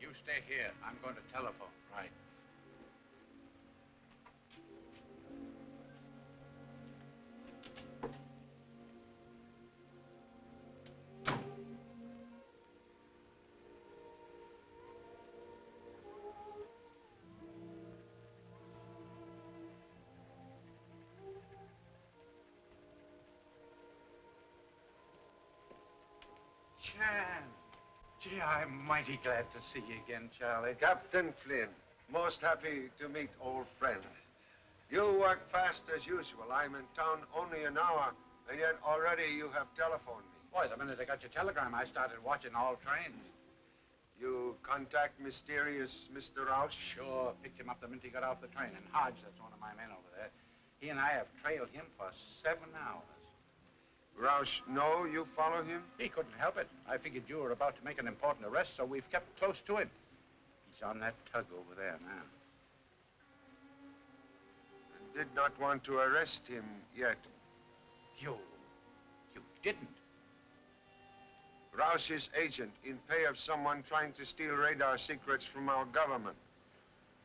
You stay here. I'm going to telephone. Right. Chan. Gee, I'm mighty glad to see you again, Charlie. Captain Flynn, most happy to meet old friend. You work fast as usual. I'm in town only an hour, and yet already you have telephoned me. Boy, the minute I got your telegram, I started watching all trains. You contact mysterious Mr. Roush? Sure. Picked him up the minute he got off the train. And Hodge, that's one of my men over there. He and I have trailed him for 7 hours. Roush, no, you follow him? He couldn't help it. I figured you were about to make an important arrest, so we've kept close to him. He's on that tug over there now. I did not want to arrest him yet. You didn't. Roush's agent in pay of someone trying to steal radar secrets from our government.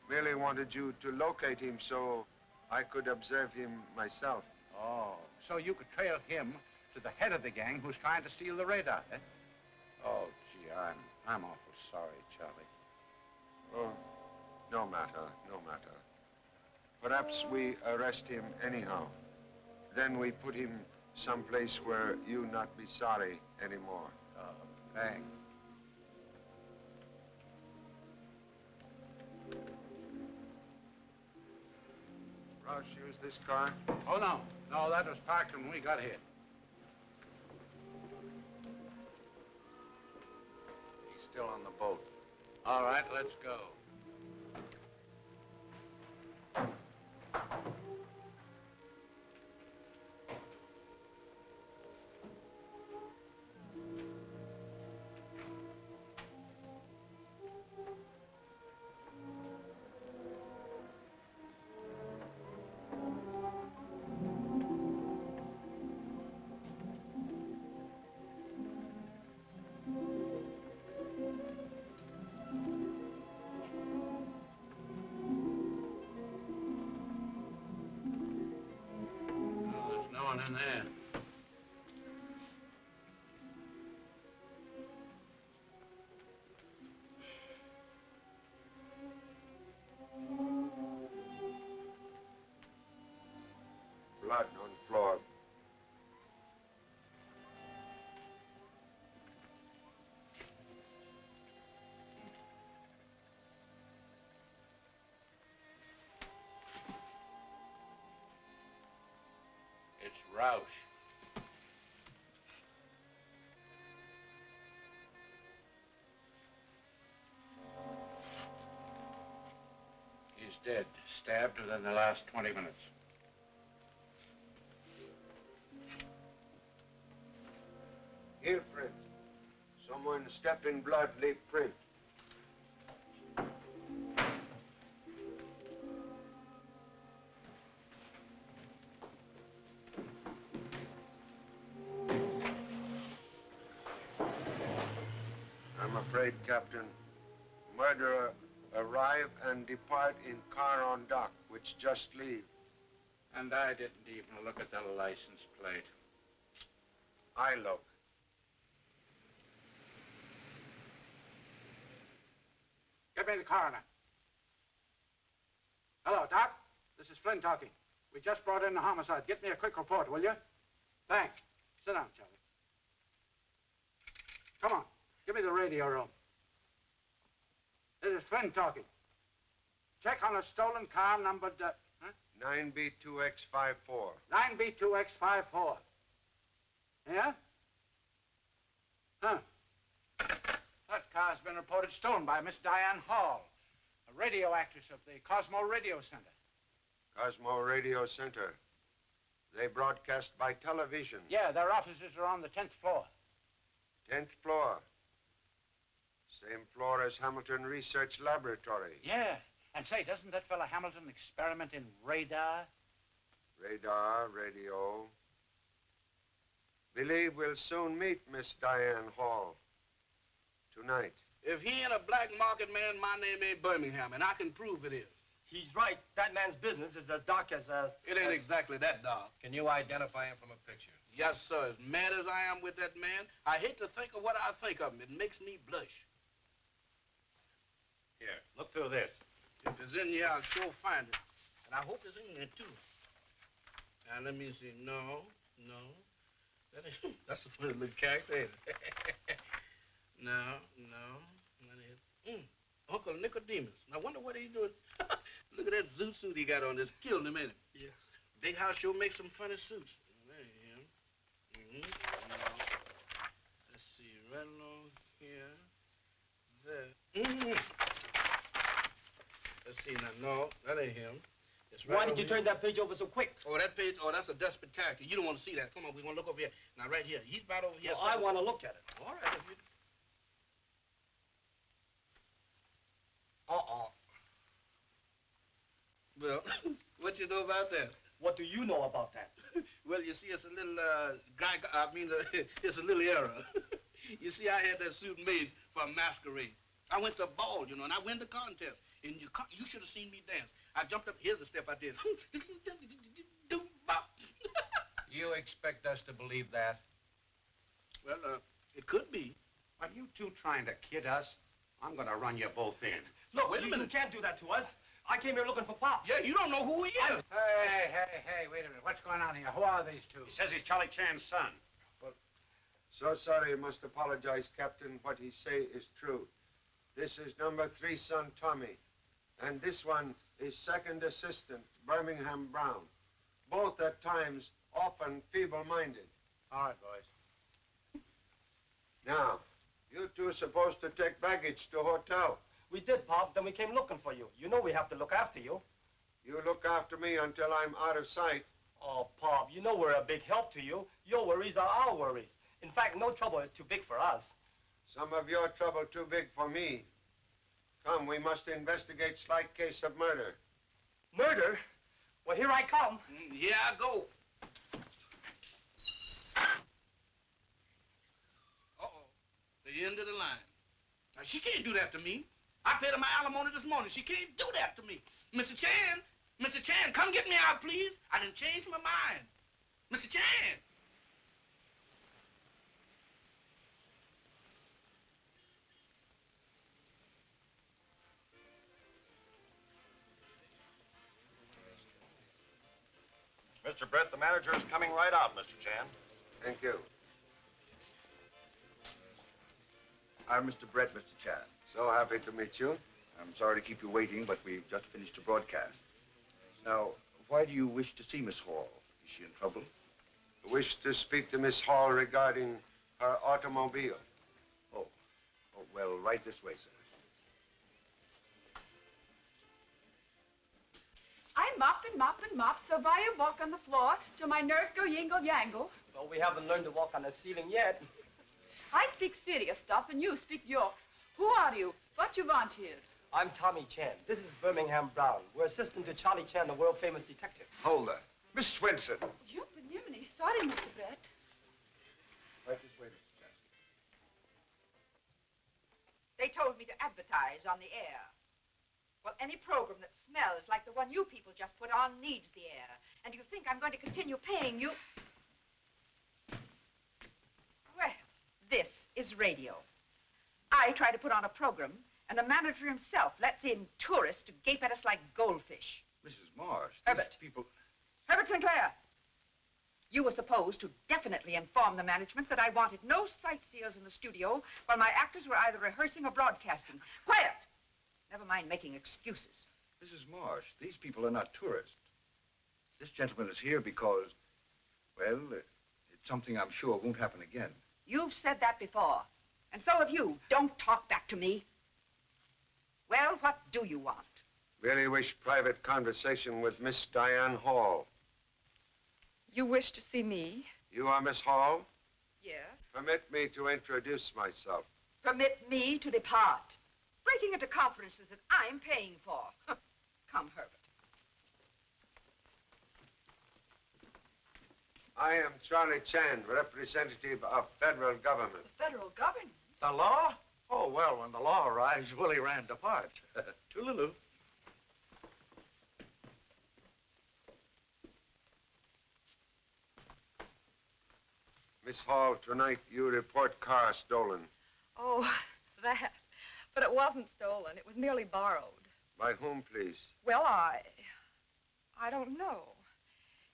Merely wanted you to locate him so I could observe him myself. Oh, so you could trail him to the head of the gang who's trying to steal the radar, eh? Oh, gee, I'm awful sorry, Charlie. Oh, no matter, no matter. Perhaps we arrest him anyhow. Then we put him someplace where you not be sorry anymore. Oh, thanks. Roush, use this car? Oh, no. No, that was parked when we got here. He's still on the boat. All right, let's go. Yeah. Blood on floor. It's Roush. He's dead, stabbed within the last 20 minutes. Here, print. Someone stepped in blood, leave print. I'm afraid, Captain, murderer arrive and depart in car on dock, which just leave. And I didn't even look at the license plate. I look. Get me the coroner. Hello, Doc. This is Flynn talking. We just brought in a homicide. Get me a quick report, will you? Thanks. Sit down, Charlie. Come on. Give me the radio room. This is Flynn talking. Check on a stolen car numbered, 9B2X54. 9B2X54. Yeah? Huh. That car's been reported stolen by Miss Diane Hall, a radio actress of the Cosmo Radio Center. Cosmo Radio Center. They broadcast by television. Yeah, their offices are on the 10th floor. 10th floor. Same floor as Hamilton Research Laboratory. Yeah. And say, doesn't that fella Hamilton experiment in radar? Radar, radio. Believe we'll soon meet Miss Diane Hall. Tonight. If he ain't a black market man, my name ain't Birmingham, and I can prove it is. He's right. That man's business is as dark as It ain't exactly that dark. Can you identify him from a picture? Yes, sir. As mad as I am with that man, I hate to think of what I think of him. It makes me blush. Here, look through this. If it's in here, I'll sure find it. And I hope it's in there, too. Now, let me see. No. That's a funny little character, ain't it? No. Uncle Nicodemus. I wonder what he's doing. Look at that zoot suit he got on. That's killing him, ain't it? Yeah. Big House sure makes some funny suits. There he is. Let's see. Right along here. There. Let's see now. No, that ain't him. It's right. Why did you turn that page over so quick? Oh, that page? Oh, that's a desperate character. You don't want to see that. Come on, we're going to look over here. Now, right here. He's right over here. Well, I want to look at it. All right, if you... Well, what you know about that? What do you know about that? Well, you see, it's a little, it's a little error. You see, I had that suit made for a masquerade. I went to a ball, and I win the contest. And you should have seen me dance. I jumped up. Here's the step I did. You expect us to believe that? Well, it could be. Are you two trying to kid us? I'm going to run you both in. Look, wait a minute. You can't do that to us. I came here looking for Pop. Yeah, you don't know who he is. Hey, wait a minute. What's going on here? Who are these two? He says he's Charlie Chan's son. Well, so sorry, must apologize, Captain. What he say is true. This is number 3 son, Tommy. And this one is second assistant, Birmingham Brown. Both at times often feeble-minded. All right, boys. Now, you two are supposed to take baggage to hotel. We did, Pop. Then we came looking for you. You know we have to look after you. You look after me until I'm out of sight. Oh, Pop, you know we're a big help to you. Your worries are our worries. In fact, no trouble is too big for us. Some of your trouble too big for me. Come, we must investigate slight case of murder. Murder? Well, here I come. Here I go. Uh-oh. The end of the line. Now, she can't do that to me. I paid her my alimony this morning. She can't do that to me. Mr. Chan, come get me out, please. I done changed my mind. Mr. Chan! Mr. Brett, the manager is coming right out, Mr. Chan. Thank you. I'm Mr. Brett, Mr. Chan. So happy to meet you. I'm sorry to keep you waiting, but we've just finished a broadcast. Now, why do you wish to see Miss Hall? Is she in trouble? I wish to speak to Miss Hall regarding her automobile. Oh, well, right this way, sir. I mop and mop and mop, so I walk on the floor till my nerves go yingle-yangle. Well, we haven't learned to walk on the ceiling yet. I speak serious stuff and you speak Yorks. Who are you? What you want here? I'm Tommy Chan. This is Birmingham Brown. We're assistant to Charlie Chan, the world-famous detective. Hold her. Miss Swenson. You Benimini. Sorry, Mr. Brett. Right this way, Mr. Chan. They told me to advertise on the air. Well, any program that smells like the one you people just put on needs the air. And you think I'm going to continue paying you? Well, this is radio. I try to put on a program, and the manager himself lets in tourists to gape at us like goldfish. Mrs. Marsh. Herbert. People... Herbert Sinclair, you were supposed to definitely inform the management that I wanted no sightseers in the studio while my actors were either rehearsing or broadcasting. Quiet! Never mind making excuses. Mrs. Marsh, these people are not tourists. This gentleman is here because, well, it's something I'm sure won't happen again. You've said that before, and so have you. Don't talk back to me. Well, what do you want? Really wish private conversation with Miss Diane Hall. You wish to see me? You are Miss Hall? Yes. Permit me to introduce myself. Permit me to depart. Breaking into conferences that I'm paying for. Come, Herbert. I am Charlie Chan, representative of federal government. The federal government? The law? Oh, well, when the law arrives, Willie Rand departs. Toodaloo. Miss Hall, tonight you report car stolen. Oh, that. But it wasn't stolen. It was merely borrowed. By whom, please? Well, I don't know.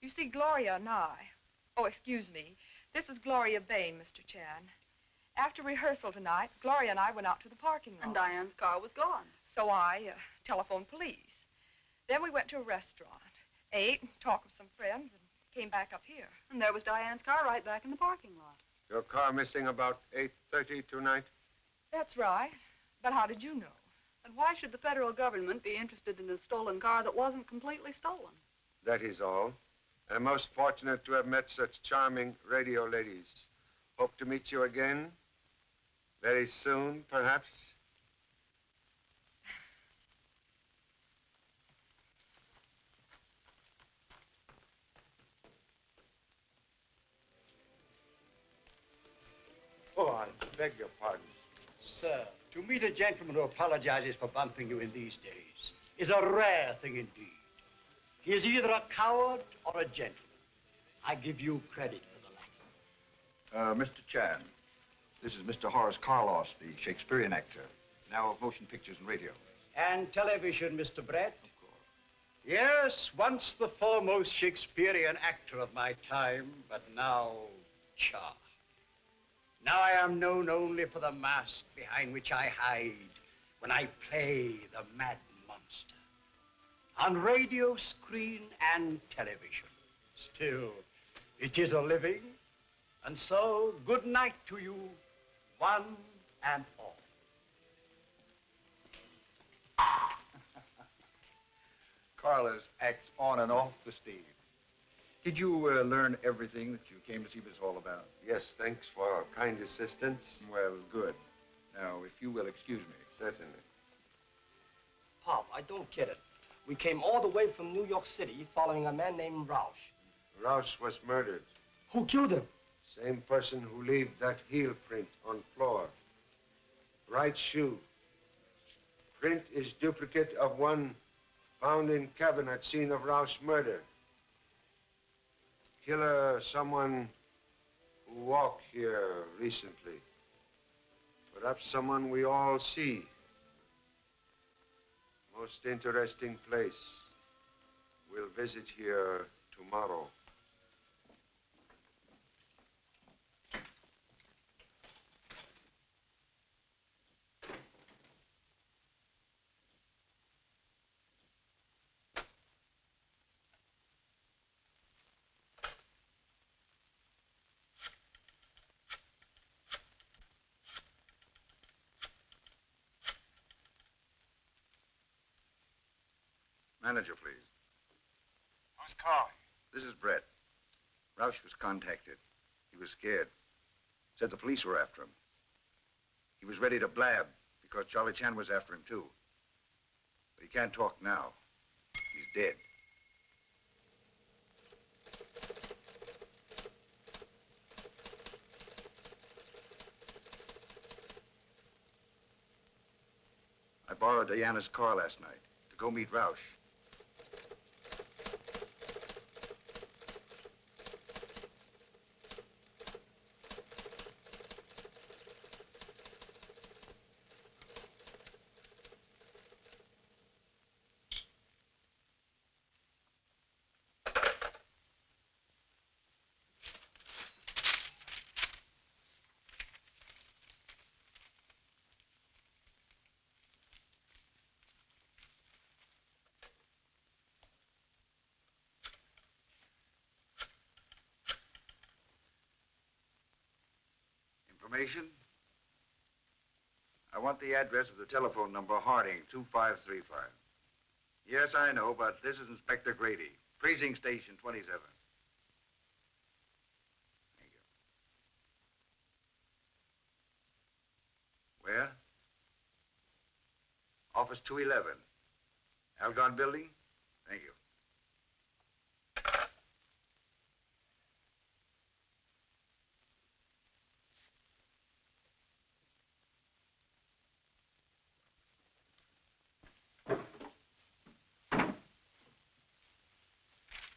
You see, Gloria and I... Oh, excuse me. This is Gloria Bain, Mr. Chan. After rehearsal tonight, Gloria and I went out to the parking lot. And Diane's car was gone. So I telephoned police. Then we went to a restaurant, ate, talked with some friends, and came back up here. And there was Diane's car right back in the parking lot. Your car missing about 8:30 tonight? That's right. But how did you know? And why should the federal government be interested in a stolen car that wasn't completely stolen? That is all. And I'm most fortunate to have met such charming radio ladies. Hope to meet you again. Very soon, perhaps. Oh, I beg your pardon. Sir, to meet a gentleman who apologizes for bumping you in these days is a rare thing indeed. He is either a coward or a gentleman. I give you credit for the latter. Mr. Chan, this is Mr. Horace Carlos, the Shakespearean actor, now of motion pictures and radio. And television, Mr. Brett? Of course. Yes, once the foremost Shakespearean actor of my time, but now, cha. Now I am known only for the mask behind which I hide when I play the mad monster. On radio, screen, and television. Still, it is a living. And so, good night to you, one and all. Carlos acts on and off the stage. Did you learn everything that you came to see Miss Hall about? Yes, thanks for kind assistance. Well, good. Now, if you will excuse me. Certainly. Pop, I don't get it. We came all the way from New York City following a man named Roush. Rouse was murdered. Who killed him? Same person who left that heel print on floor. Right shoe. Print is duplicate of one found in cabin at scene of Rouse's murder. killer someone who walked here recently. Perhaps someone we all see. Most interesting place. We'll visit here tomorrow. Manager, please. Who's calling? This is Brett. Roush was contacted. He was scared. Said the police were after him. He was ready to blab because Charlie Chan was after him, too. But he can't talk now. He's dead. I borrowed Diana's car last night to go meet Roush. Information? I want the address of the telephone number, Harding, 2535. Yes, I know, but this is Inspector Grady, Precinct Station 27. Thank you. Where? Office 211. Algon Building? Thank you.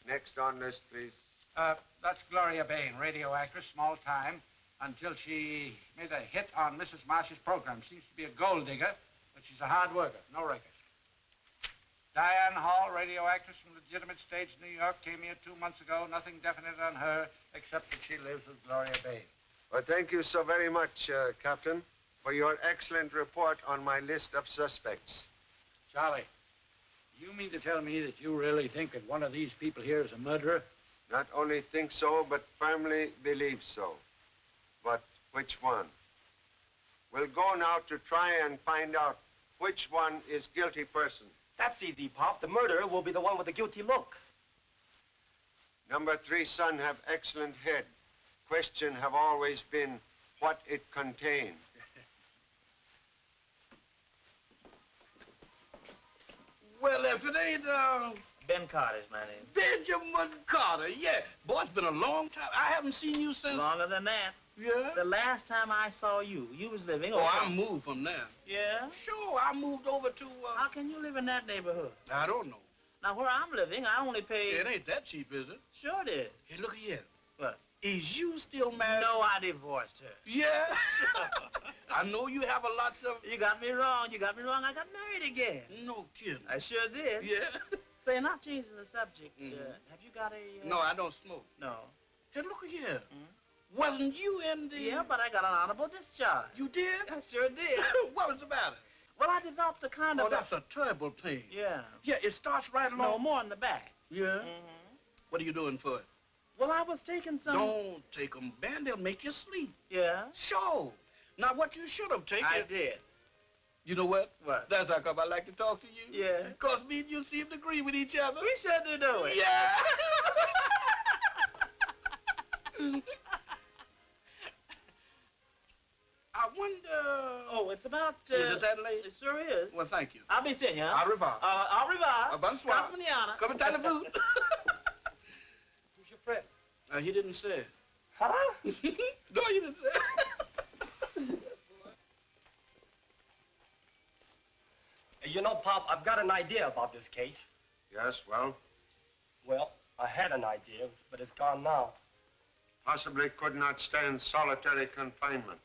Next on list, please. That's Gloria Bain, radio actress, small time, until she made a hit on Mrs. Marsh's program. Seems to be a gold digger, but she's a hard worker, no record. Diane Hall, radio actress from legitimate stage, New York, came here 2 months ago. Nothing definite on her, except that she lives with Gloria Bain. Well, thank you so very much, Captain, for your excellent report on my list of suspects. Charlie, you mean to tell me that you really think that one of these people here is a murderer? Not only think so, but firmly believe so. But which one? We'll go now to try and find out which one is guilty person. That's easy, Pop. The murderer will be the one with the guilty look. Number 3 son have excellent head. Question have always been what it contained. Well, if it ain't, Ben Carter's my name. Benjamin Carter, yeah. Boy, it's been a long time. I haven't seen you since... Longer than that. Yeah? The last time I saw you, you was living Oh, over... I moved from there. Yeah? Sure, I moved over to, How can you live in that neighborhood? I don't know. Now, where I'm living, I only pay... It ain't that cheap, is it? Sure it is. Hey, look here. What? Is you still married? No, I divorced her. Yeah? I know you have a lot of... You got me wrong. You got me wrong. I got married again. No kidding. I sure did. Yeah? Say, not changing the subject, Mhm. have you got a... No, I don't smoke. No. Hey, look here. Mhm. Wasn't you in the... Yeah, but I got an honorable discharge. You did? I sure did. What was the matter? Well, I developed a kind of... Oh, that's a terrible pain. Yeah. Yeah, it starts right along... No, more in the back. Yeah? Mm-hmm. What are you doing for it? Well, I was taking some... Don't take them, Ben. They'll make you sleep. Yeah? Sure. Now, what you should have taken... I did. You know what? What? That's how come I like to talk to you. Yeah. Because me and you seem to agree with each other. We sure do it. Yeah. I wonder... Oh, it's about... Is it that late? It sure is. Well, thank you. I'll be seeing you, huh? Au revoir. Au revoir. Bonsoir. Ganz manana. Come and tie the boot. Who's your friend? He didn't say. Huh? No, you didn't say. You know, Pop, I've got an idea about this case. Yes, well? Well, I had an idea, but it's gone now. Possibly could not stand solitary confinement.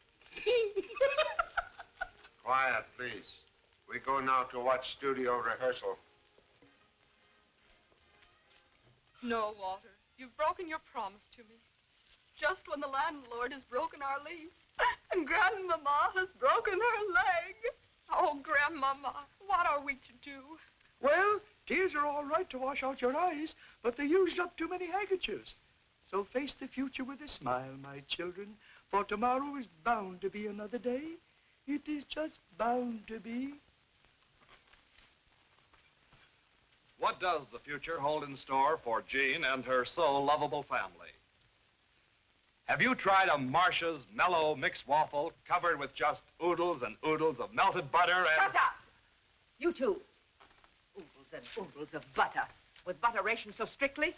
Quiet, please. We go now to watch studio rehearsal. No, Walter. You've broken your promise to me. Just when the landlord has broken our lease, and Grandmama has broken her leg. Oh, Grandmama, what are we to do? Well, tears are all right to wash out your eyes, but they used up too many handkerchiefs. So face the future with a smile, my children, for tomorrow is bound to be another day. It is just bound to be. What does the future hold in store for Jean and her so lovable family? Have you tried a Marcia's mellow mixed waffle covered with just oodles and oodles of melted butter and... Shut up! You two. Oodles and oodles of butter. With butter rationed so strictly?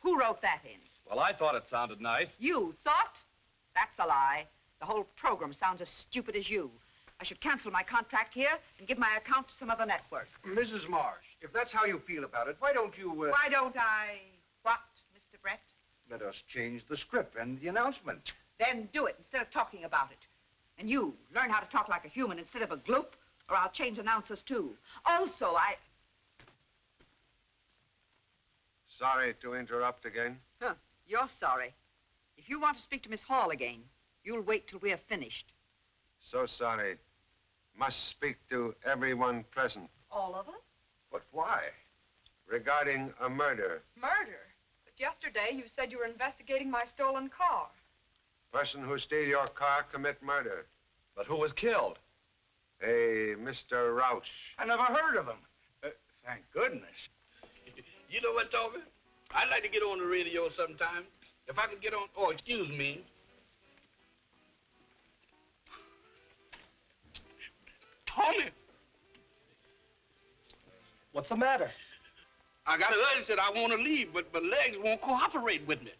Who wrote that in? Well, I thought it sounded nice. You thought? That's a lie. The whole program sounds as stupid as you. I should cancel my contract here and give my account to some other network. Mrs. Marsh, if that's how you feel about it, why don't you, Why don't I... What, Mr. Brett? let us change the script and the announcement? Then do it instead of talking about it. And you, learn how to talk like a human instead of a gloop, or I'll change announcers, too. Also, Sorry to interrupt again. Huh, you're sorry. If you want to speak to Miss Hall again, you'll wait till we're finished. So sorry. Must speak to everyone present. All of us? But why? Regarding a murder. Murder? But yesterday you said you were investigating my stolen car. Person who steal your car commit murder. But who was killed? A Mr. Rauch. I never heard of him. Thank goodness. You know what, Toby? I'd like to get on the radio sometime. If I could get on... Oh, excuse me. Tommy! What's the matter? I got an urge that I want to leave, but my legs won't cooperate with me.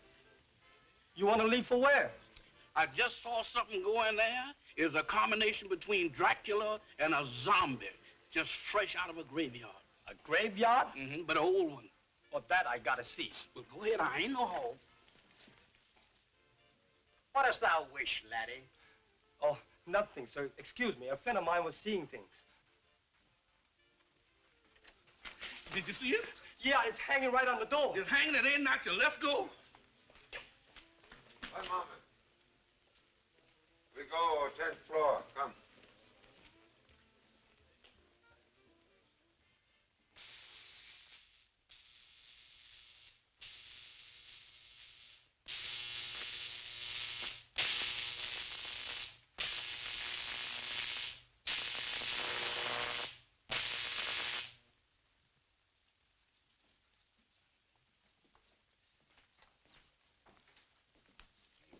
You want to leave for where? I just saw something going there. It's a combination between Dracula and a zombie, just fresh out of a graveyard. A graveyard? Mm-hmm, but an old one. Well, that I gotta see. Well, go ahead. I ain't no hoe. What dost thou wish, laddie? Oh, nothing, sir. Excuse me. A friend of mine was seeing things. Did you see it? Yeah, it's hanging right on the door. It's hanging. It ain't knocked your left go. One moment. We go 10th floor. Come.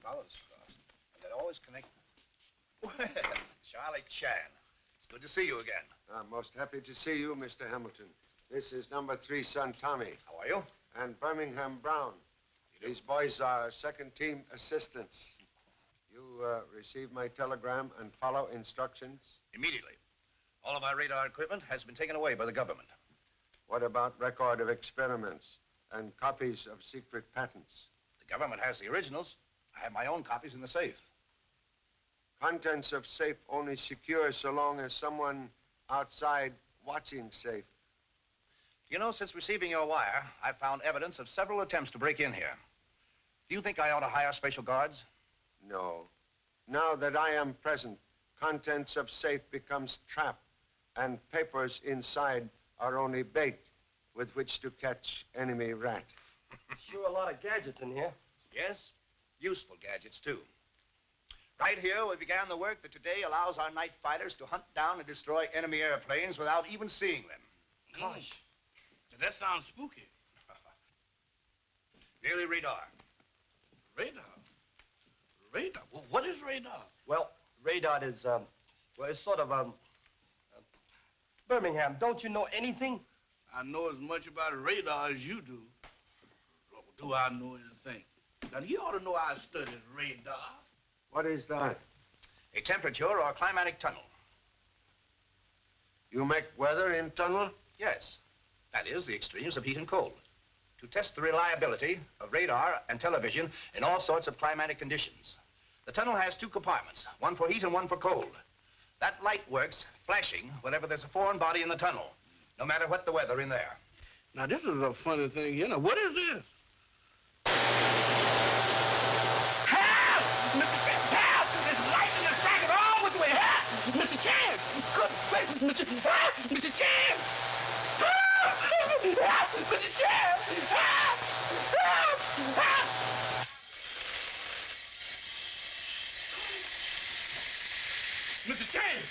Follows across. And they're always connected. Well, Charlie Chan. It's good to see you again. I'm most happy to see you, Mr. Hamilton. This is number 3 son, Tommy. How are you? And Birmingham Brown. These boys are second-team assistants. You receive my telegram and follow instructions? Immediately. All of our radar equipment has been taken away by the government. What about record of experiments and copies of secret patents? The government has the originals. I have my own copies in the safe. Contents of safe only secure so long as someone outside watching safe. You know, since receiving your wire, I've found evidence of several attempts to break in here. Do you think I ought to hire special guards? No. Now that I am present, contents of safe becomes trap, and papers inside are only bait with which to catch enemy rat. Sure, a lot of gadgets in here. Yes, useful gadgets, too. Right here, we began the work that today allows our night fighters to hunt down and destroy enemy airplanes without even seeing them. Gosh. That sounds spooky. Merely radar. Radar? Radar? Well, what is radar? Well, radar is, well, it's sort of, Birmingham, don't you know anything? I know as much about radar as you do. Do I know anything? Now, you ought to know I studied radar. What is that? A temperature or a climatic tunnel. You make weather in tunnel? Yes. That is, the extremes of heat and cold. to test the reliability of radar and television in all sorts of climatic conditions. The tunnel has 2 compartments, one for heat and one for cold. That light works flashing whenever there's a foreign body in the tunnel, no matter what the weather in there. Now, this is a funny thing, you know. What is this? Help! Mr. Chance, help! There's light in the track all which way. Help! Mr. Chance! Good gracious, Mr. Help! Mr. Chance! Help! Help! Mr. Chance! Help! Help! Help! Mr. Chance!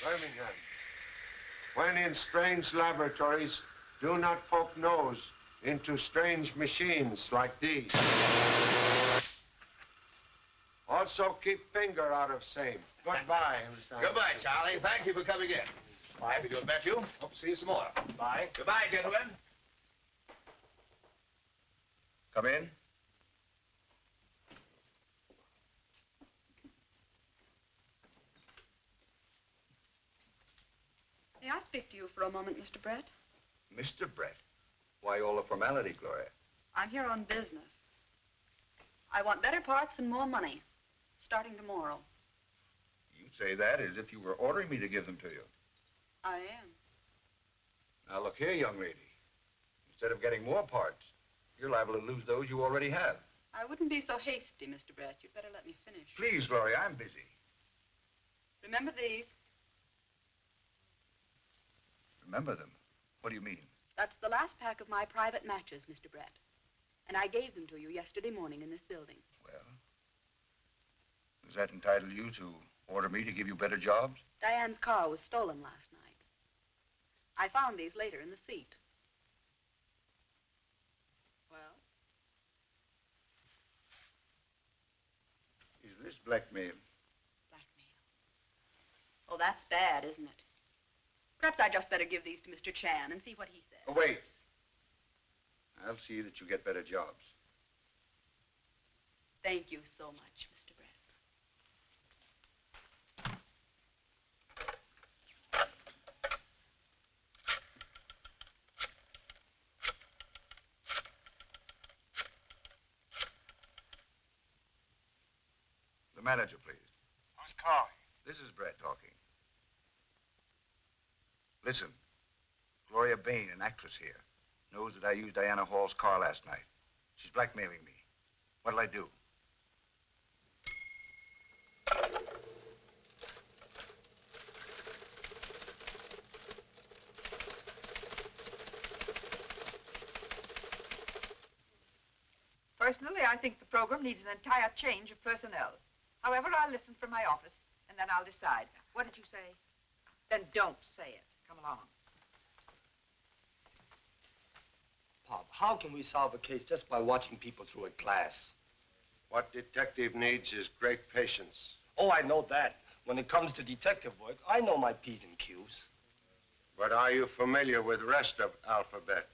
Birmingham, when in strange laboratories, do not poke nose into strange machines like these. Also, keep finger out of same. Goodbye, Mr. Goodbye, Charlie. Thank you for coming in. Happy to have met you. Hope to see you some more. Bye. Goodbye, gentlemen. Come in. May I speak to you for a moment, Mr. Brett? Mr. Brett. Why all the formality, Gloria? I'm here on business. I want better parts and more money, starting tomorrow. You say that as if you were ordering me to give them to you. I am. Now, look here, young lady. Instead of getting more parts, you're liable to lose those you already have. I wouldn't be so hasty, Mr. Brett. You'd better let me finish. Please, Gloria, I'm busy. Remember these? Remember them? What do you mean? That's the last pack of my private matches, Mr. Brett. And I gave them to you yesterday morning in this building. Well, does that entitle you to order me to give you better jobs? Diane's car was stolen last night. I found these later in the seat. Well? Is this blackmail? Blackmail. Oh, that's bad, isn't it? Perhaps I'd just better give these to Mr. Chan and see what he says. Oh, wait. I'll see that you get better jobs. Thank you so much, Mr. Brett. The manager, please. Who's calling? This is Brett talking. Listen, Gloria Bain, an actress here, knows that I used Diana Hall's car last night. She's blackmailing me. What'll I do? Personally, I think the program needs an entire change of personnel. However, I'll listen from my office, and then I'll decide. What did you say? Then don't say it. Come along. Pop, how can we solve a case just by watching people through a glass? What detective needs is great patience. Oh, I know that. When it comes to detective work, I know my P's and Q's. But are you familiar with the rest of alphabet?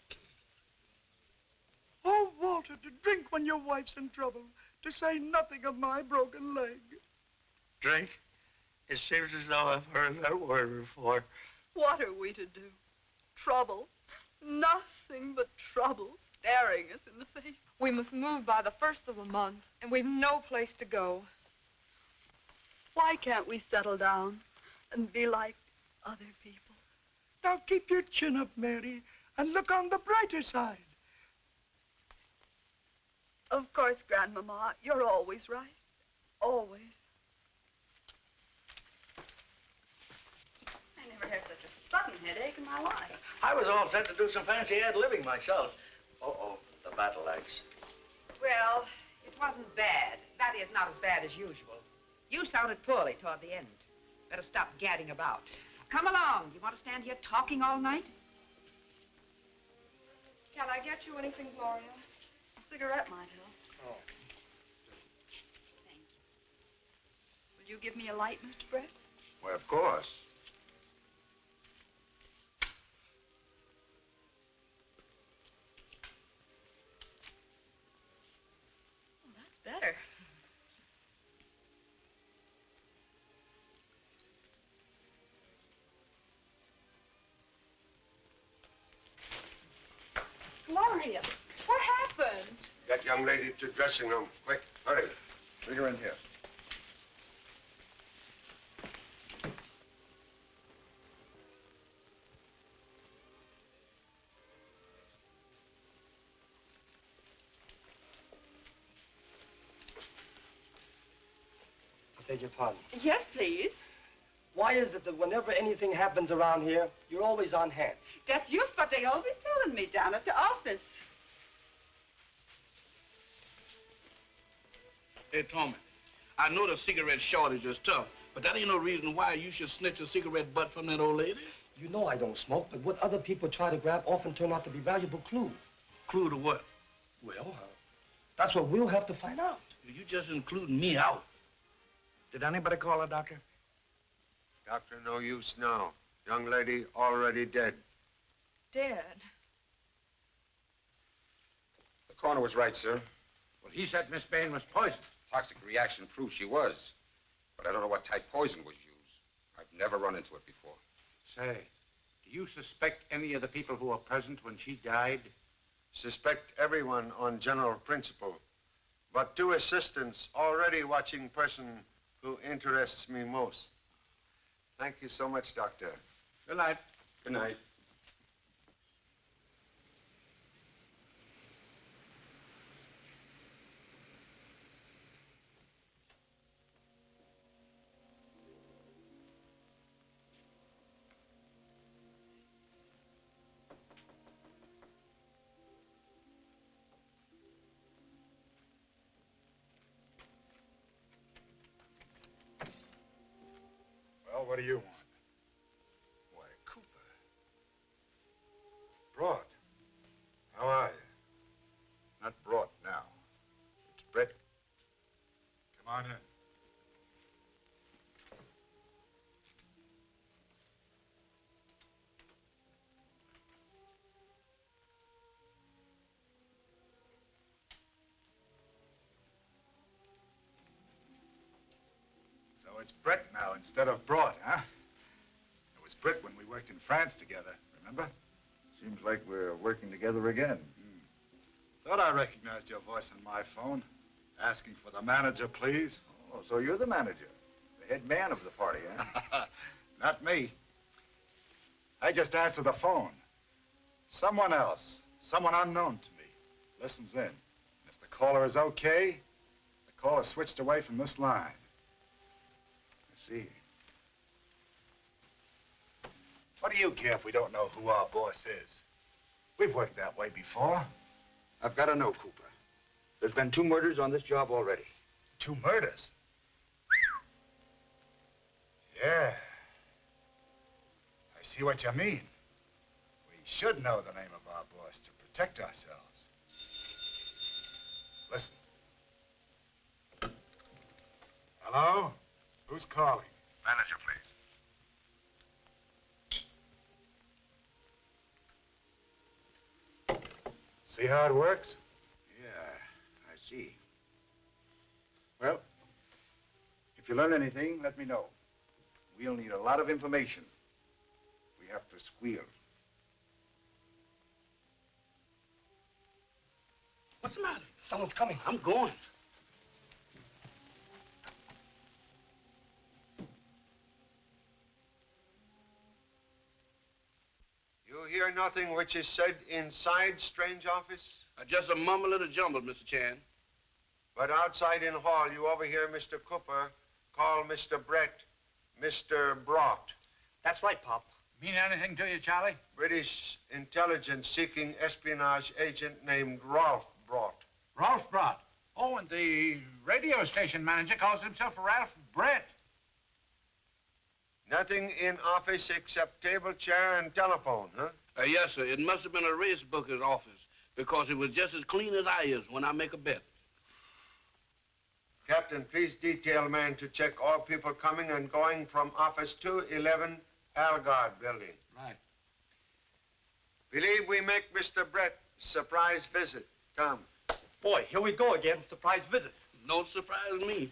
Oh, Walter, to drink when your wife's in trouble, to say nothing of my broken leg. Drink? It seems as though I've heard that word before. What are we to do? Trouble. Nothing but trouble staring us in the face. We must move by the 1st of the month, and we've no place to go. Why can't we settle down and be like other people? Now keep your chin up, Mary, and look on the brighter side. Of course, Grandmama, you're always right. Always. I never had such a sudden headache in my life. I was all set to do some fancy ad-libbing myself. Uh-oh, the battle axe. Well, it wasn't bad. That is, not as bad as usual. You sounded poorly toward the end. Better stop gadding about. Come along. You want to stand here talking all night? Can I get you anything, Gloria? A cigarette might help. Oh. Thank you. Will you give me a light, Mr. Brett? Well, of course. Oh, that's better. Gloria. Gloria, what happened? That young lady to dressing room. Quick, hurry. Bring her in here. I beg your pardon. Yes, please. Why is it that whenever anything happens around here, you're always on hand? That's just what they always telling me down at the office. Hey, Tommy, I know the cigarette shortage is tough, but that ain't no reason why you should snitch a cigarette butt from that old lady. You know I don't smoke, but what other people try to grab often turn out to be valuable clues. Clue to what? Well, that's what we'll have to find out. You just including me out. Did anybody call a doctor? Doctor, no use now. Young lady already dead. Dead. The coroner was right, sir. Well, he said Miss Bain was poisoned. Toxic reaction proves she was. But I don't know what type poison was used. I've never run into it before. Say, do you suspect any of the people who were present when she died? Suspect everyone on general principle. But two assistants already watching person who interests me most. Thank you so much, Doctor. Good night. Good night. Well, what do you want? Why, Cooper. Broad. How are you? Not Broad now. It's Brett. Come on in. So it's Brett now instead of Broad, huh? It was Brett when we worked in France together, remember? Seems like we're working together again. Thought I recognized your voice on my phone. Asking for the manager, please. Oh, so you're the manager. The head man of the party, huh? Not me. I just answer the phone. Someone else, someone unknown to me, listens in. If the caller is okay, the call is switched away from this line. I see. What do you care if we don't know who our boss is? We've worked that way before. I've got to know, Cooper. There's been 2 murders on this job already. 2 murders? Yeah. I see what you mean. We should know the name of our boss to protect ourselves. Listen. Hello? Who's calling? Manager, please. See how it works? Yeah, I see. Well, if you learn anything, let me know. We'll need a lot of information. We have to squeal. What's the matter? Someone's coming. I'm going. You hear nothing which is said inside strange office? Just a mumble and a jumble, Mr. Chan. But outside in hall, you overhear Mr. Cooper call Mr. Brett Mr. Brought. That's right, Pop. Mean anything to you, Charlie? British intelligence seeking espionage agent named Rolf Brought. Ralph Brott. Oh, and the radio station manager calls himself Ralph Brett. Nothing in office except table, chair, and telephone, huh? Yes, sir. It must have been a race booker's office because it was just as clean as I is when I make a bet. Captain, please detail man to check all people coming and going from office 211 Algard building. Right. Believe we make Mr. Brett surprise visit. Come. Boy, here we go again. Surprise visit. Don't surprise me.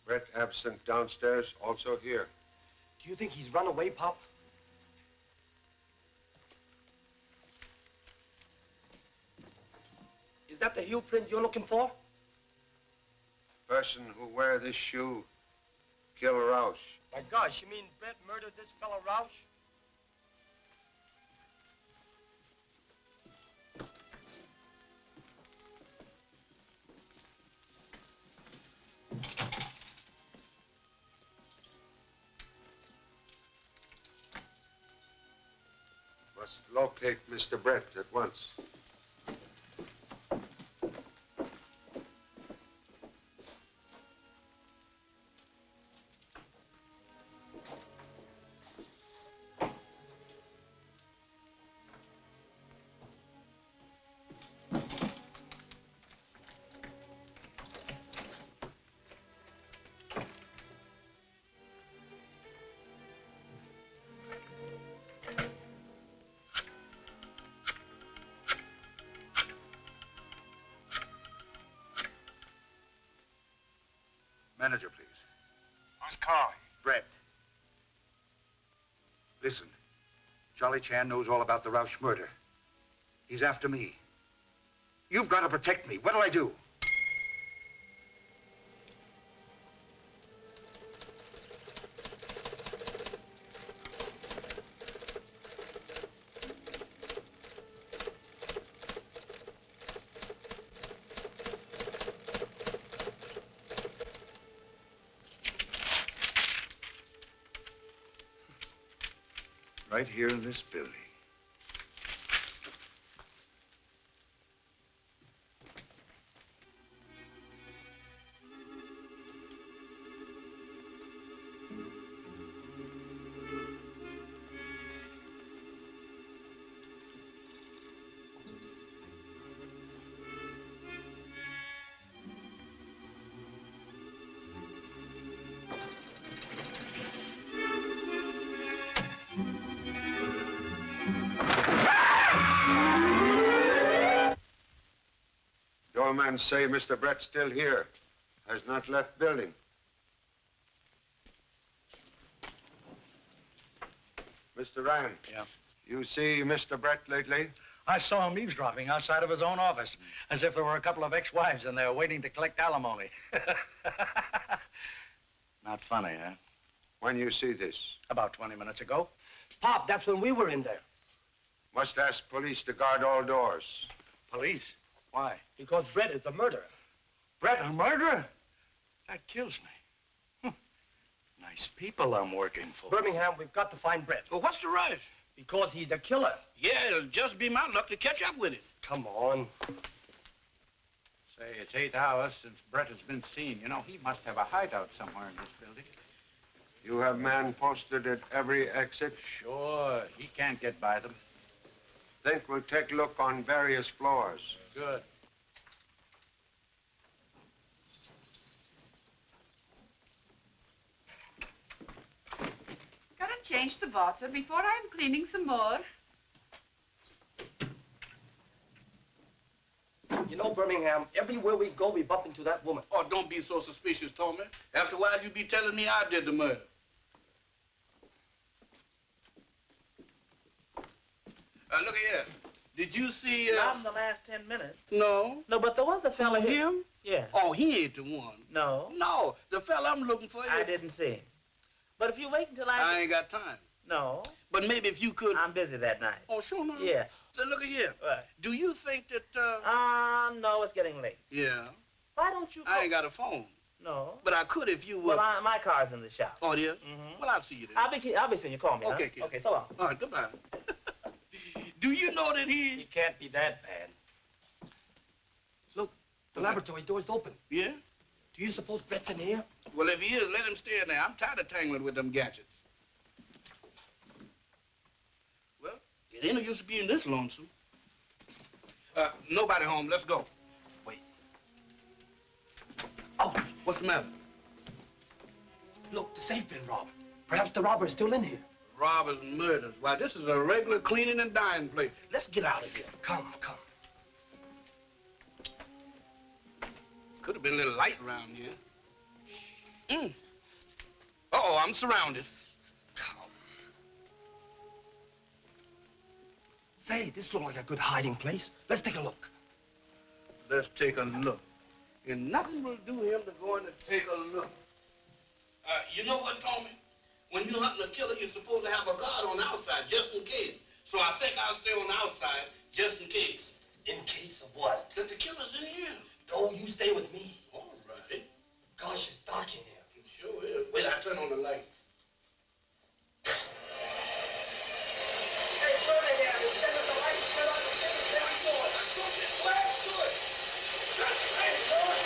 Brett, Brett absent downstairs, also here. Do you think he's run away, Pop? Is that the heel print you're looking for? Person who wear this shoe kill Roush. My gosh, you mean Brett murdered this fellow Roush? Must locate Mr. Brett at once. Manager, please. Who's calling? Brett. Listen, Charlie Chan knows all about the Roush murder. He's after me. You've got to protect me. What'll I do? Right here in this building. Doorman say Mr. Brett's still here. Has not left building. Mr. Ryan. Yeah? You see Mr. Brett lately? I saw him eavesdropping outside of his own office, as if there were a couple of ex-wives in there waiting to collect alimony. Not funny, huh? When you see this? About 20 minutes ago. Pop, that's when we were in there. Must ask police to guard all doors. Police? Why? Because Brett is a murderer. Brett, a murderer? That kills me. Nice people I'm working for. Birmingham, we've got to find Brett. Well, what's the rush? Because he's the killer. Yeah, it'll just be my luck to catch up with him. Come on. Say, it's 8 hours since Brett has been seen. You know, he must have a hideout somewhere in this building. You have men posted at every exit? Sure, he can't get by them. Think we'll take a look on various floors. Good. Gotta change the water before I'm cleaning some more. You know, Birmingham, everywhere we go, we bump into that woman. Oh, don't be so suspicious, Tommy. After a while, you be telling me I did the murder. Look here. Did you see, Not in the last 10 minutes. No. No, but there was a fella here. Him? Yeah. Oh, he ain't the one. No. No, the fella I'm looking for. I didn't see him. But if you wait until I ain't got time. No. But maybe if you could. I'm busy that night. Oh, sure, no. Yeah. So look here. What? Do you think that, no, it's getting late. Yeah. Why don't you I ain't got a phone. No. But I could if you would. Well, my car's in the shop. Oh, it is? Mm-hmm. Well, I'll see you then. I'll be seeing you. Call me, Okay, huh? kid. Okay, so long. All right, goodbye. Do you know that He can't be that bad. Look, the laboratory door's open. Yeah? Do you suppose Brett's in here? Well, if he is, let him stay in there. I'm tired of tangling with them gadgets. Well, it ain't no use being this lonesome. Nobody home. Let's go. Wait. Oh, what's the matter? Look, the safe been robbed. Perhaps the robber's still in here. Robbers and murders. Why, this is a regular cleaning and dyeing place. Let's get out of here. Come. Could have been a little light around here. Uh-oh, I'm surrounded. Say, this looks like a good hiding place. Let's take a look. Let's take a look. And nothing will do him to go in and take a look. You know what, Tommy? When you're hunting a killer, you're supposed to have a guard on the outside, just in case. So I think I'll stay on the outside, just in case. In case of what? That the killer's in here. Oh, you stay with me. All right. Gosh, it's dark in here. It sure is. Wait, I turn on the light. Hey, go to here. Instead of the lights, turn on the thing very forward. I'm going to get glad to it. Hey, go on.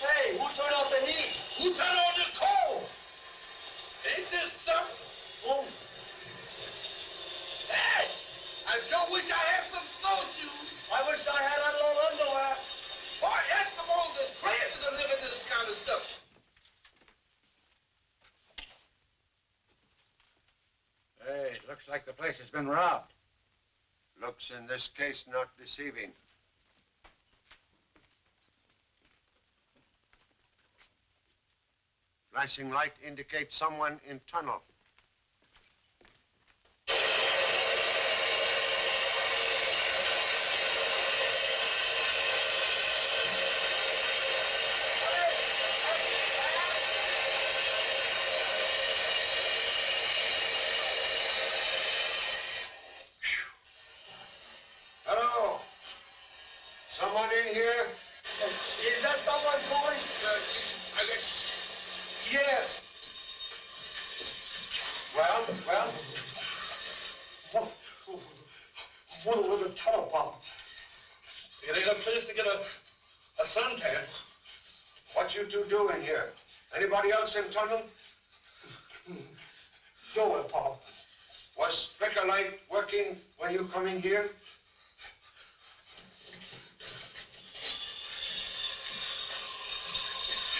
Hey, who turned off the heat? Who turned on this coal? Ain't this something? Oh. Hey! I sure wish I had some snowshoes. I wish I had that little underwear. Boy, Eskimos are crazy to live in this kind of stuff. Hey, it looks like the place has been robbed. Looks in this case not deceiving. Flashing light indicates someone in tunnel. Hello? Someone in here? Is that someone calling? Yes. Well? What was the tunnel bomb? It ain't a place to get a suntan. What you two doing here? Anybody else in tunnel? Nowhere, Pop. Was flicker light working when you come in here?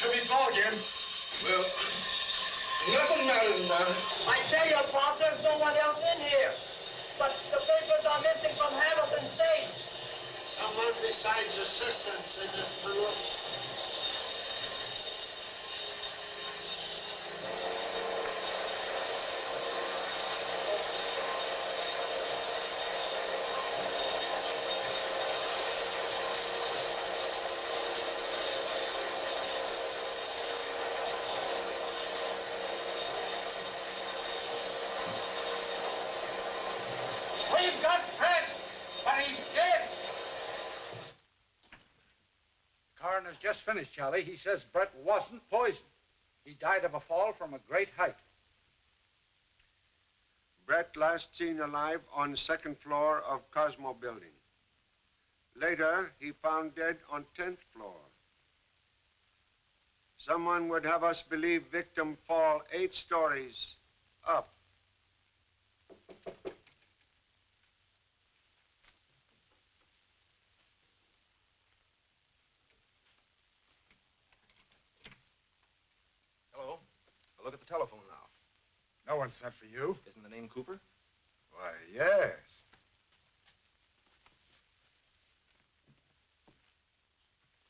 Here we go again. Well, nothing matters now. I tell you, Pop, there's no one else in here. But the papers are missing from Hamilton's safe. Someone besides assistants in this tunnel. We've got Brett, but he's dead. The coroner's just finished, Charlie. He says Brett wasn't poisoned. He died of a fall from a great height. Brett last seen alive on second floor of Cosmo building. Later, he found dead on 10th floor. Someone would have us believe victim fall 8 stories up. Hello. I'll look at the telephone now. No one sent for you. Isn't the name Cooper? Why, yes.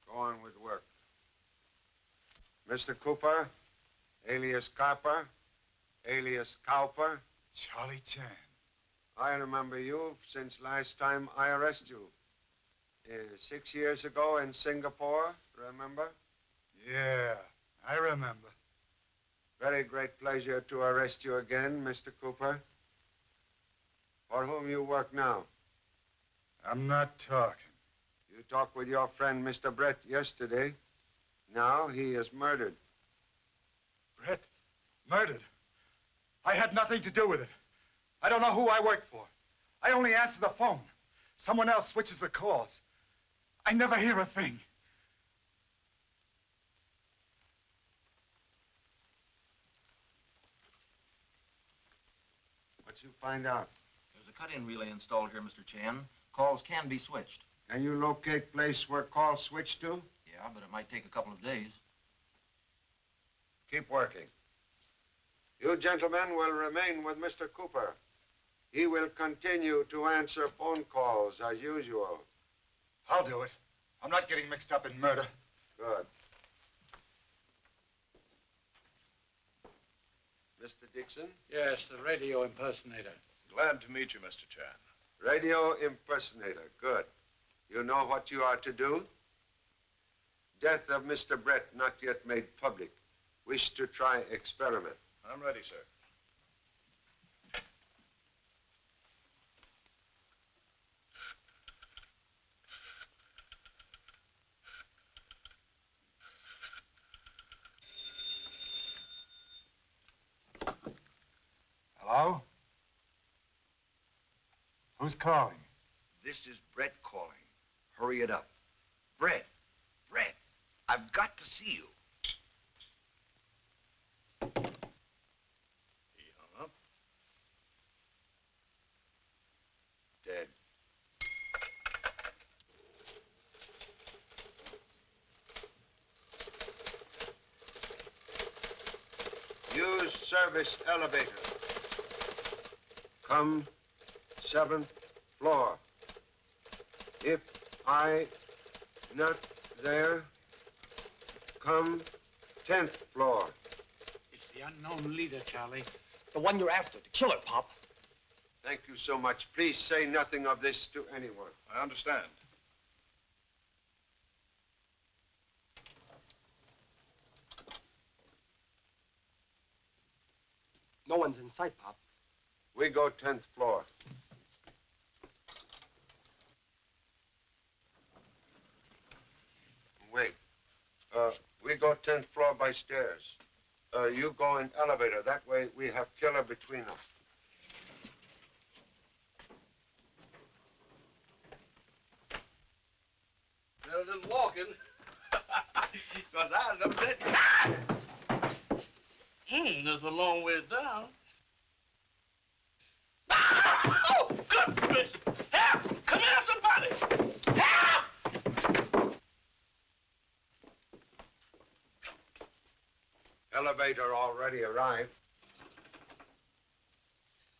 Go on with work. Mr. Cooper, alias Carper, alias Cowper. Charlie Chan. I remember you since last time I arrested you. 6 years ago in Singapore, remember? Yeah, I remember. Very great pleasure to arrest you again, Mr. Cooper. For whom you work now? I'm not talking. You talked with your friend, Mr. Brett, yesterday. Now he is murdered. Brett? Murdered? I had nothing to do with it. I don't know who I worked for. I only answer the phone. Someone else switches the calls. I never hear a thing. What'd you find out? There's a cut-in relay installed here, Mr. Chan. Calls can be switched. Can you locate place where calls switch to? Yeah, but it might take a couple of days. Keep working. You gentlemen will remain with Mr. Cooper. He will continue to answer phone calls as usual. I'll do it. I'm not getting mixed up in murder. Good. Mr. Dixon? Yes, the radio impersonator. Glad to meet you, Mr. Chan. Radio impersonator. Good. You know what you are to do? Death of Mr. Brett not yet made public. Wish to try experiment. I'm ready, sir. Hello? Who's calling? This is Brett calling. Hurry it up. Brett, I've got to see you. He hung up. Dead. Use service elevator. Come 7th floor. If I not there, come 10th floor. It's the unknown leader, Charlie. The one you're after, the killer, Pop. Thank you so much. Please say nothing of this to anyone. I understand. No one's in sight, Pop. We go 10th floor. Wait. We go 10th floor by stairs. You go in elevator. That way we have killer between us. Well, just walking. Because I was upset. Ah! There's a long way down. Ah! Oh, goodness! Help! Come here, somebody! Help! Elevator already arrived.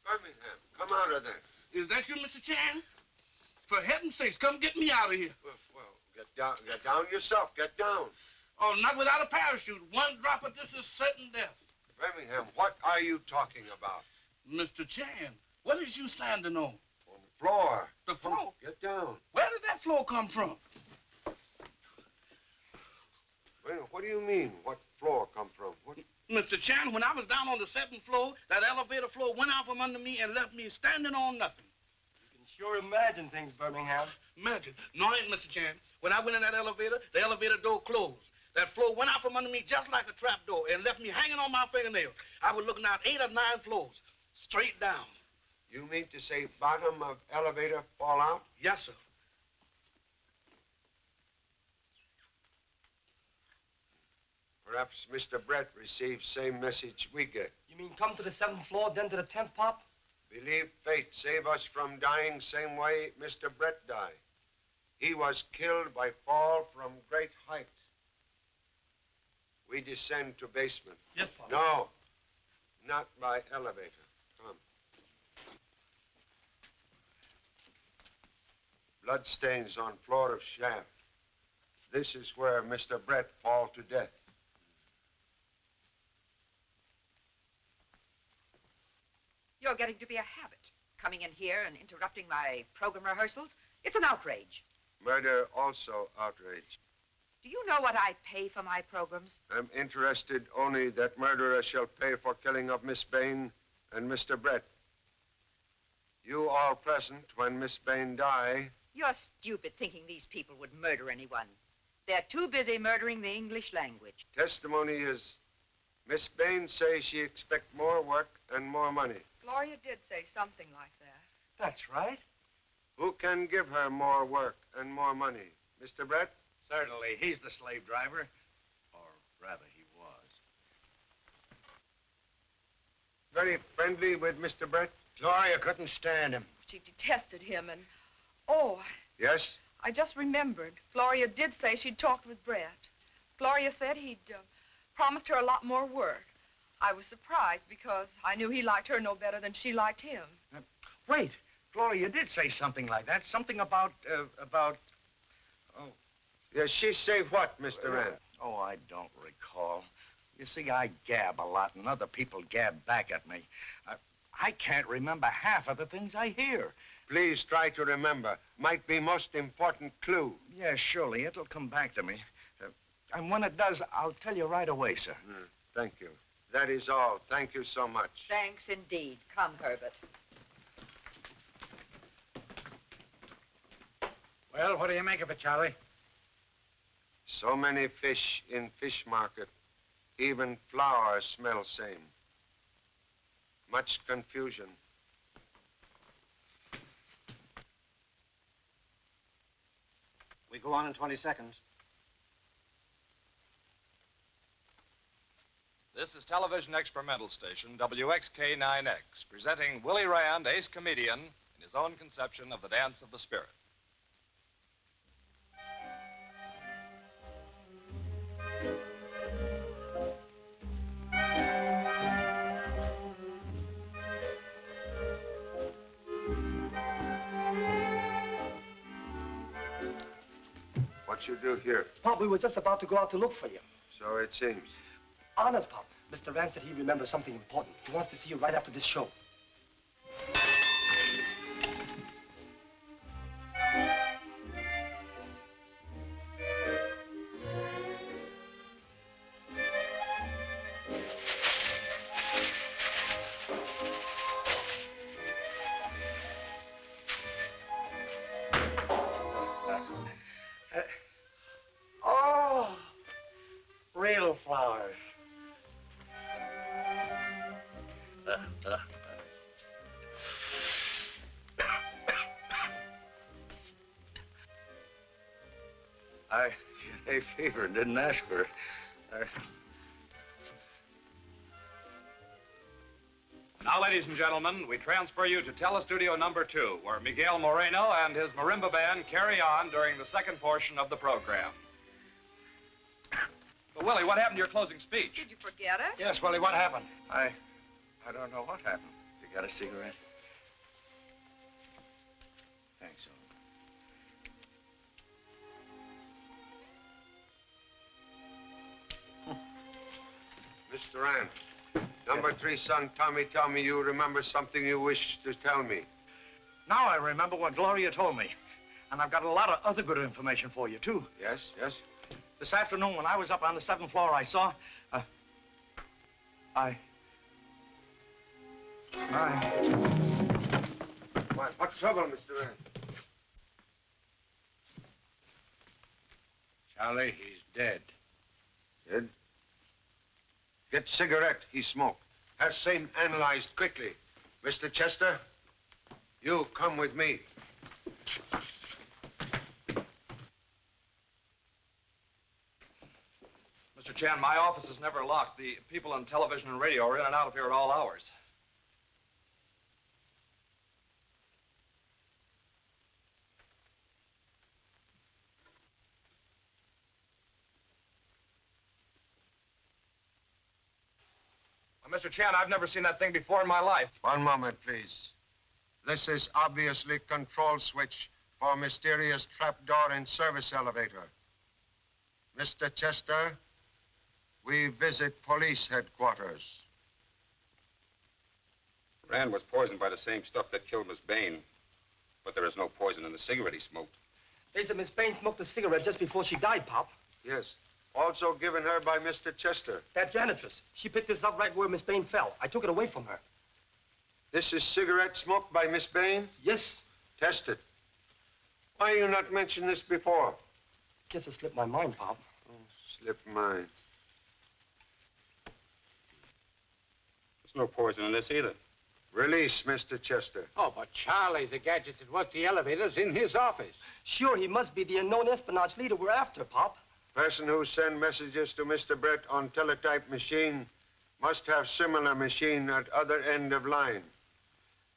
Birmingham, come out of there. Is that you, Mr. Chan? For heaven's sakes, come get me out of here. Well, get down yourself. Get down. Oh, not without a parachute. One drop of this is certain death. Birmingham, what are you talking about? Mr. Chan, what is you standing on? On the floor. The floor? Get down. Where did that floor come from? Well, what do you mean, what floor come from? What? Mr. Chan, when I was down on the 7th floor, that elevator floor went out from under me and left me standing on nothing. You can sure imagine things, Birmingham. Imagine. No, I ain't, Mr. Chan. When I went in that elevator, the elevator door closed. That floor went out from under me just like a trap door and left me hanging on my fingernails. I was looking out 8 or 9 floors, straight down. You mean to say bottom of elevator fall out? Yes, sir. Perhaps Mr. Brett received same message we get. You mean come to the 7th floor, then to the 10th, Pop? Believe fate save us from dying same way Mr. Brett died. He was killed by fall from great height. We descend to basement. Yes, Pop. No, not by elevator. Come. Blood stains on floor of shaft. This is where Mr. Brett fall to death. You're getting to be a habit. Coming in here and interrupting my program rehearsals. It's an outrage. Murder also outrage. Do you know what I pay for my programs? I'm interested only that murderer shall pay for killing of Miss Bain and Mr. Brett. You all present when Miss Bain die. You're stupid thinking these people would murder anyone. They're too busy murdering the English language. Testimony is Miss Bain say she expect more work and more money. Gloria did say something like that. That's right. Who can give her more work and more money? Mr. Brett? Certainly. He's the slave driver. Or rather, he was. Very friendly with Mr. Brett? Gloria couldn't stand him. She detested him, and... Oh, Yes? I just remembered. Gloria did say she'd talked with Brett. Gloria said he'd promised her a lot more work. I was surprised because I knew he liked her no better than she liked him. Wait, Gloria did say something like that. Something about. Oh. Yes, she say what, Mr. Rand? Oh, I don't recall. You see, I gab a lot, and other people gab back at me. I can't remember half of the things I hear. Please try to remember. Might be most important clue. Yeah, surely. It'll come back to me. And when it does, I'll tell you right away, sir. Thank you. That is all. Thank you so much. Thanks indeed. Come, Herbert. Well, what do you make of it, Charlie? So many fish in fish market. Even flowers smell same. Much confusion. We go on in 20 seconds. This is television experimental station WXK-9X, presenting Willie Rand, ace comedian, in his own conception of the dance of the spirit. What you do here? Pop, we were just about to go out to look for you. So it seems. Honest, Pop. Mr. Rand said he remembers something important. He wants to see you right after this show. Oh, real flowers. I had a fever and didn't ask for it. Now, ladies and gentlemen, we transfer you to Telestudio number 2, where Miguel Moreno and his marimba band carry on during the second portion of the program. But, Willie, what happened to your closing speech? Did you forget it? Yes, Willie, what happened? I don't know what happened. You got a cigarette? Thanks, Mr. Rand, number 3 son, Tommy, tell me you remember something you wish to tell me. Now I remember what Gloria told me. And I've got a lot of other good information for you, too. Yes, yes? This afternoon, when I was up on the 7th floor, I saw... What's trouble, Mr. Rand? Charlie, he's dead. Dead? Get cigarette he smoked. Have same analyzed quickly. Mr. Chester, you come with me. Mr. Chan, my office is never locked. The people on television and radio are in and out of here at all hours. Mr. Chan, I've never seen that thing before in my life. One moment, please. This is obviously control switch for mysterious trapdoor in service elevator. Mr. Chester, we visit police headquarters. Rand was poisoned by the same stuff that killed Miss Bain. But there is no poison in the cigarette he smoked. They said Miss Bain smoked a cigarette just before she died, Pop. Yes. Also given her by Mr. Chester. That janitress. She picked this up right where Miss Bain fell. I took it away from her. This is cigarette smoked by Miss Bain? Yes. Test it. Why you not mention this before? Guess it slipped my mind, Pop. Oh, slipped mine. There's no poison in this either. Release, Mr. Chester. Oh, but Charlie, the gadget that worked the elevators in his office. Sure, he must be the unknown espionage leader we're after, Pop. Person who send messages to Mr. Brett on teletype machine must have similar machine at other end of line.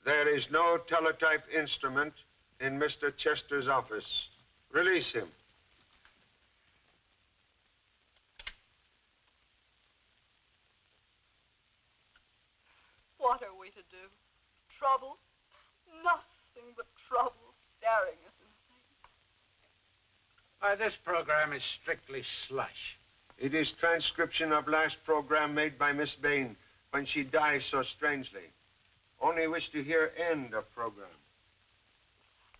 There is no teletype instrument in Mr. Chester's office. Release him. What are we to do? Trouble? Nothing but trouble staring us in the face. Why, this program is strictly slush. It is transcription of last program made by Miss Bain when she died so strangely. Only wish to hear end of program.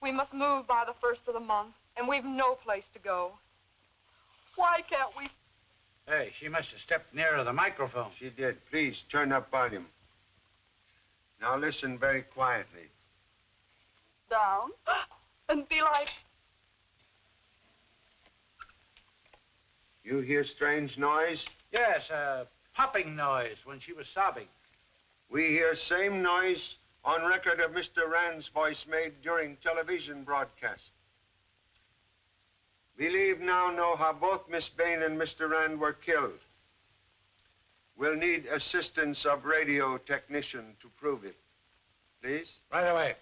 We must move by the 1st of the month, and we've no place to go. Why can't we... Hey, she must have stepped nearer the microphone. She did. Please, turn up volume. Now listen very quietly. down and be like... You hear strange noise? Yes, a popping noise when she was sobbing. We hear same noise on record of Mr. Rand's voice made during television broadcast. Believe now know how both Miss Bain and Mr. Rand were killed. We'll need assistance of radio technician to prove it. Please? Right away.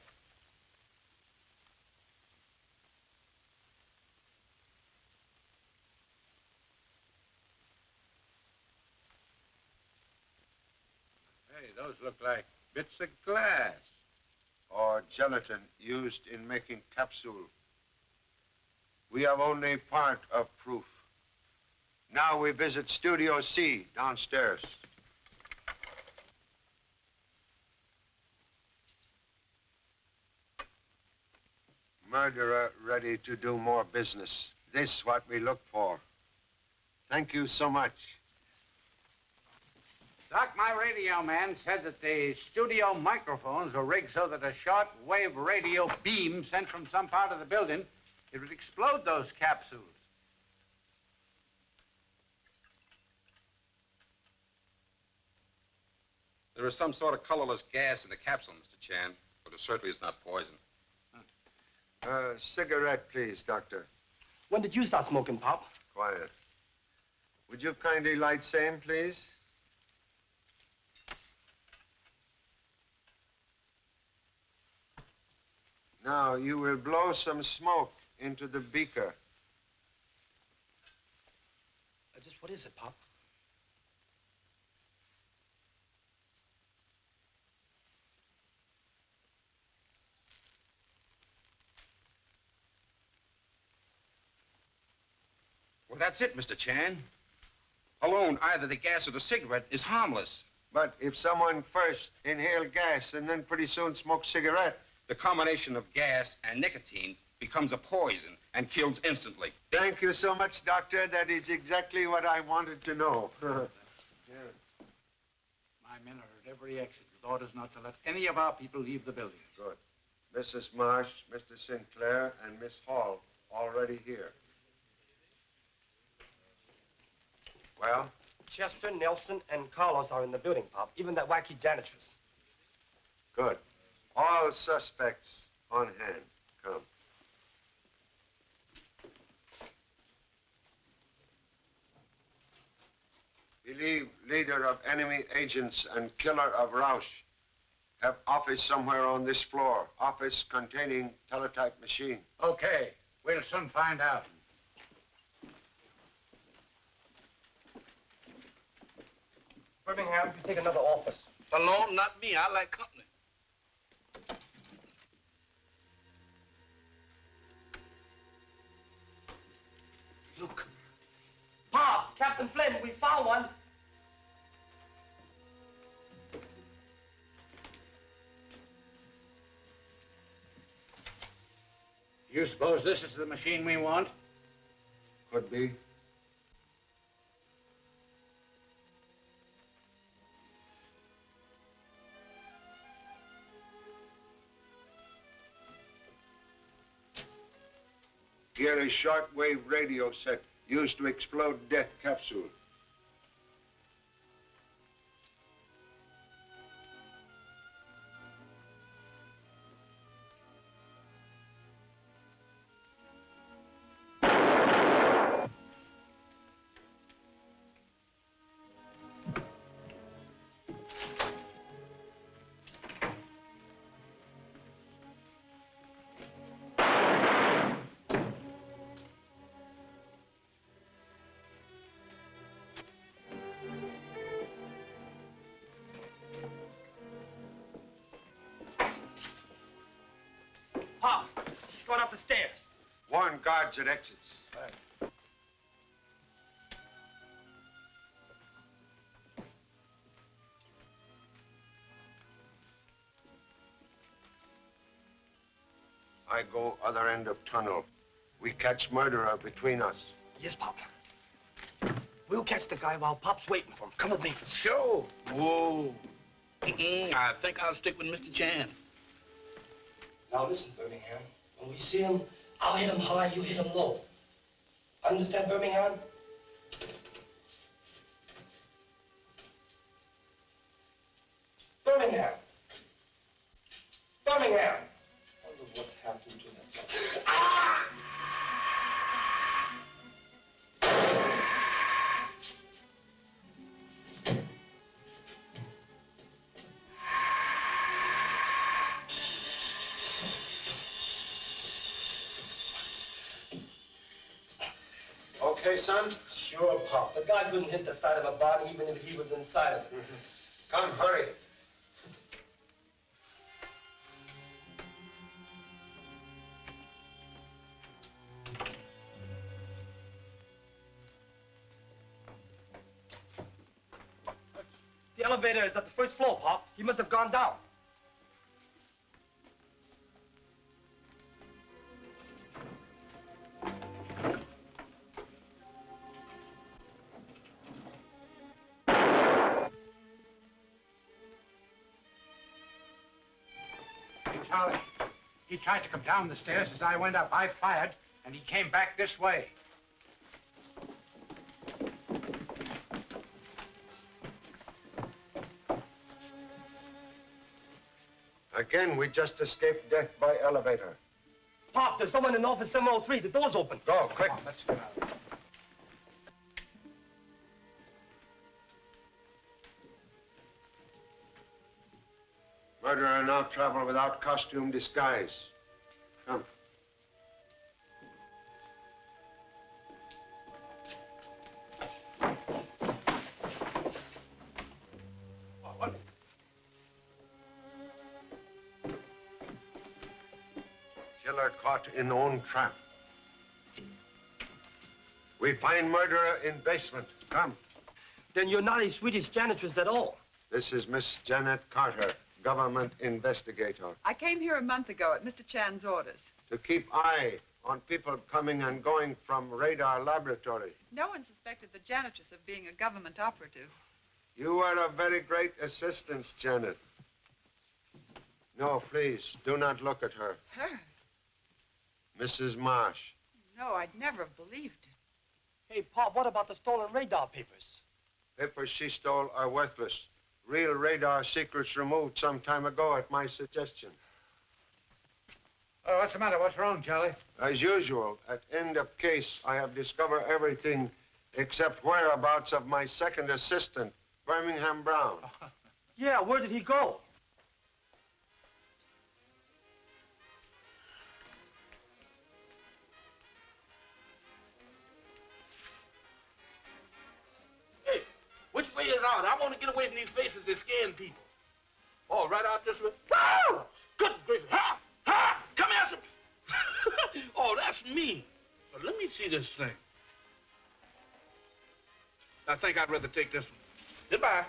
Hey, those look like bits of glass. Or gelatin used in making capsule. We have only part of proof. Now we visit Studio C downstairs. Murderer ready to do more business. This what we look for. Thank you so much. Doc, my radio man said that the studio microphones were rigged so that a short-wave radio beam sent from some part of the building, it would explode those capsules. There is some sort of colorless gas in the capsule, Mr. Chan, but it certainly is not poison. Cigarette, please, Doctor. When did you start smoking, Pop? Quiet. Would you kindly light same, please? Now, you will blow some smoke into the beaker. Just what is it, Pop? Well, that's it, Mr. Chan. Alone, either the gas or the cigarette is harmless. But if someone first inhale gas and then pretty soon smoke cigarette... The combination of gas and nicotine becomes a poison and kills instantly. Thank you so much, Doctor. That is exactly what I wanted to know. Yeah. My men are at every exit with orders not to let any of our people leave the building. Good. Mrs. Marsh, Mr. Sinclair, and Miss Hall already here. Well? Chester, Nelson, and Carlos are in the building, Pop. Even that wacky janitress. Good. All suspects on hand. Come. Believe leader of enemy agents and killer of Rausch. Have office somewhere on this floor. Office containing teletype machine. Okay. We'll soon find out. Birmingham, you take another office. Alone, not me. I like company. Look. Pop, Captain Flynn, we found one. You suppose this is the machine we want? Could be. Here is shortwave radio set used to explode death capsule. on guards at exits. Right. I go other end of tunnel. We catch murderer between us. Yes, Pop. We'll catch the guy while Pop's waiting for him. Come with me. Sure. Whoa. I think I'll stick with Mr. Chan. Now listen, Birmingham. When we see him, I'll hit him high, you hit him low. Understand, Birmingham? Birmingham. Birmingham. I wonder what happened to that son. Ah! Okay, son? Sure, Pop. The guy couldn't hit the side of a body even if he was inside of it. Come, hurry. The elevator is at the first floor, Pop. He must have gone down. Charlie, he tried to come down the stairs as I went up. I fired, and he came back this way. Again, we just escaped death by elevator. Pop, there's someone in office 703. The door's open. Go, quick. Come on, let's get out. Murderer now travel without costume disguise. Come. What? Killer caught in own trap. We find murderer in basement. Come. Then you're not a Swedish janitress at all. This is Miss Janet Carter, government investigator. I came here a month ago at Mr. Chan's orders. To keep eye on people coming and going from radar laboratory. No one suspected the janitress of being a government operative. You are a very great assistance, Janet. No, please, do not look at her. Her? Mrs. Marsh. No, I'd never have believed it. Hey, Pop, what about the stolen radar papers? Papers she stole are worthless. Real radar secrets removed some time ago at my suggestion. Oh, what's the matter? What's wrong, Charlie? As usual, at end of case, I have discovered everything except whereabouts of my second assistant, Birmingham Brown. Yeah, where did he go? Hey, which way is out? I want to get away from these faces that scaring people. Oh, right out this way. Oh, good grief. Ha! Ha! Come here, some... Oh, that's me. But let me see this thing. I think I'd rather take this one. Goodbye.